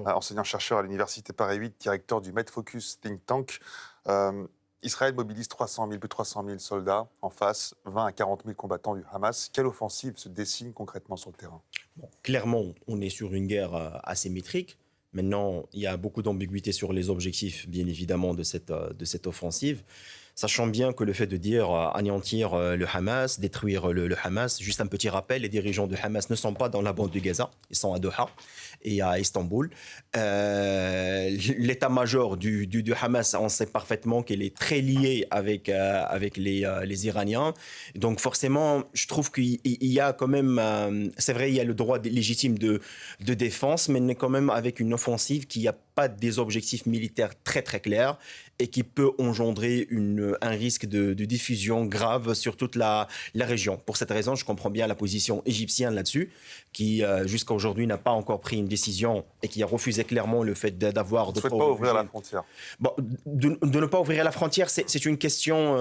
enseignant-chercheur à l'université Paris 8, directeur du MedFocus Think Tank. Israël mobilise 300 000, plus de 300 000 soldats en face, 20 à 40 000 combattants du Hamas. Quelle offensive se dessine concrètement sur le terrain? Bon, clairement, on est sur une guerre asymétrique. Maintenant, il y a beaucoup d'ambiguïté sur les objectifs, bien évidemment, de cette offensive. Sachant bien que le fait de dire anéantir le Hamas, détruire le Hamas, juste un petit rappel, les dirigeants du Hamas ne sont pas dans la bande de Gaza, ils sont à Doha et à Istanbul. L'état-major du Hamas, on sait parfaitement qu'il est très lié avec les Iraniens. Donc forcément, je trouve qu'il y a quand même, c'est vrai, il y a le droit légitime de défense, mais on est quand même avec une offensive qui n'a pas des objectifs militaires très très clairs et qui peut engendrer un risque de diffusion grave sur toute la région. Pour cette raison, je comprends bien la position égyptienne là-dessus, qui jusqu'à aujourd'hui n'a pas encore pris une décision et qui a refusé clairement le fait d'avoir... On ne souhaite pas ouvrir la frontière. Bon, de ne pas ouvrir la frontière, c'est une question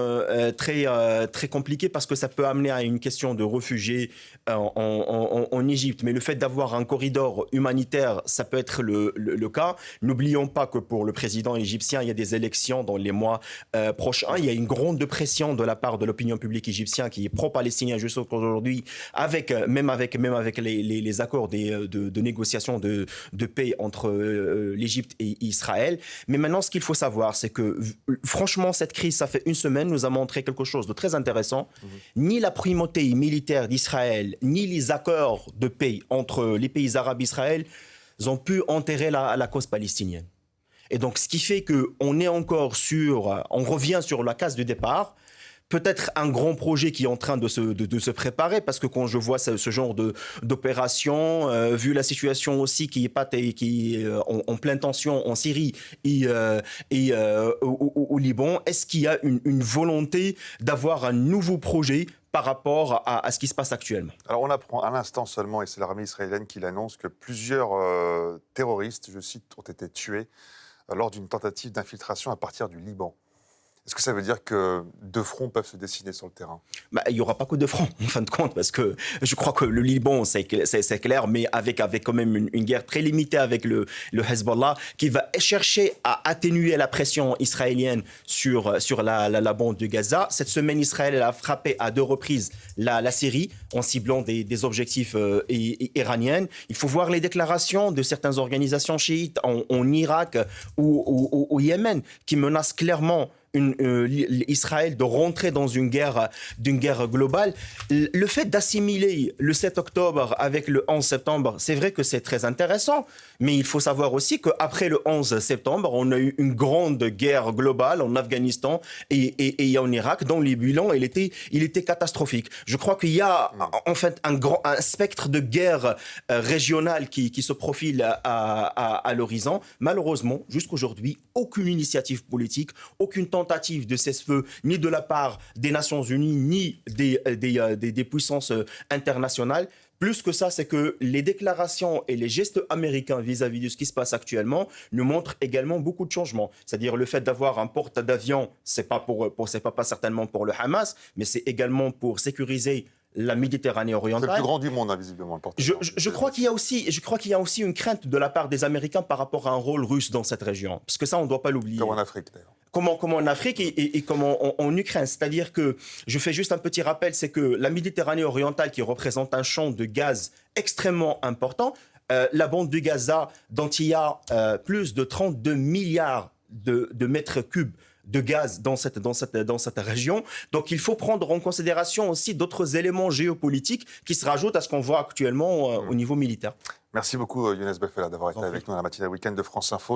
très compliquée parce que ça peut amener à une question de réfugiés en Égypte. Mais le fait d'avoir un corridor humanitaire, ça peut être le cas. N'oublions pas que pour le président égyptien, il y a des élections dans les mois prochains. Il y a une grande pression de la part de l'opinion publique égyptienne qui est pro-palestinien jusqu'à aujourd'hui, même avec les accords de négociation de paix entre l'Égypte et Israël. Mais maintenant, ce qu'il faut savoir, c'est que franchement, cette crise, ça fait une semaine, nous a montré quelque chose de très intéressant. Ni la primauté militaire d'Israël, ni les accords de paix entre les pays arabes et Israël ont pu enterrer la cause palestinienne. Et donc, ce qui fait qu'on est encore on revient sur la case de départ, peut-être un grand projet qui est en train de se préparer, parce que quand je vois ce genre d'opération, vu la situation aussi qui est en pleine tension en Syrie et au Liban, est-ce qu'il y a une volonté d'avoir un nouveau projet par rapport à ce qui se passe actuellement? Alors on apprend à l'instant seulement, et c'est l'armée israélienne qui l'annonce, que plusieurs terroristes, je cite, ont été tués lors d'une tentative d'infiltration à partir du Liban. Est-ce que ça veut dire que deux fronts peuvent se dessiner sur le terrain? Il n'y aura pas que deux fronts, en fin de compte, parce que je crois que le Liban, c'est clair, mais avec quand même une guerre très limitée avec le Hezbollah, qui va chercher à atténuer la pression israélienne sur la bande de Gaza. Cette semaine, Israël a frappé à 2 reprises la Syrie, en ciblant des objectifs iraniens. Il faut voir les déclarations de certaines organisations chiites en Irak ou au Yémen, qui menacent clairement Israël de rentrer dans d'une guerre globale. Le fait d'assimiler le 7 octobre avec le 11 septembre, c'est vrai que c'est très intéressant, mais il faut savoir aussi qu'après le 11 septembre, on a eu une grande guerre globale en Afghanistan et en Irak, dont les bilans, il était catastrophique. Je crois qu'il y a en fait un spectre de guerre régionale qui se profile à l'horizon. Malheureusement, jusqu'aujourd'hui, aucune initiative politique, aucune tentative de cessez-le-feu, ni de la part des Nations Unies, ni des puissances internationales. Plus que ça, c'est que les déclarations et les gestes américains vis-à-vis de ce qui se passe actuellement nous montrent également beaucoup de changements. C'est-à-dire le fait d'avoir un porte-d'avions, c'est pas certainement pour le Hamas, mais c'est également pour sécuriser la Méditerranée orientale. C'est le plus grand du monde, invisiblement, le porte-avions. Je crois qu'il y a aussi une crainte de la part des Américains par rapport à un rôle russe dans cette région. Parce que ça, on ne doit pas l'oublier. Comme en Afrique, d'ailleurs. Comment en Afrique et comment en Ukraine. C'est-à-dire que, je fais juste un petit rappel, c'est que la Méditerranée orientale, qui représente un champ de gaz extrêmement important, la bande de Gaza, dont il y a plus de 32 milliards de mètres cubes de gaz dans cette région. Donc il faut prendre en considération aussi d'autres éléments géopolitiques qui se rajoutent à ce qu'on voit actuellement au niveau militaire. Merci beaucoup Younes Befela d'avoir été avec nous dans la matinale week-end de France Info.